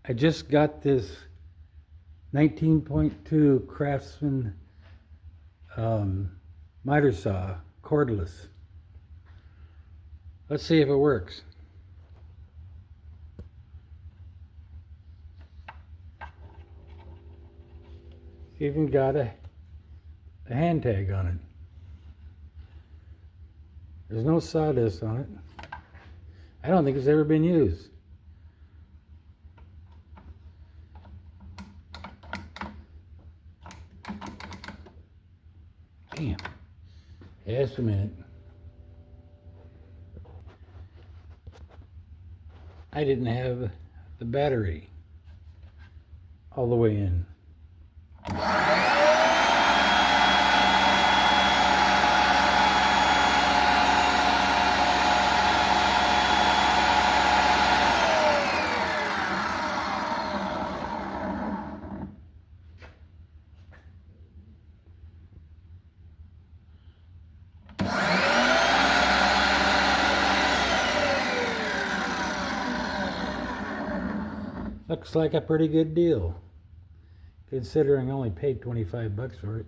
I just got this 19.2 Craftsman miter saw, cordless. Let's see if it works. Even got a hand tag on it. There's no sawdust on it. I don't think it's ever been used. Damn. Just a minute. I didn't have the battery all the way in. Looks like a pretty good deal, considering I only paid 25 bucks for it.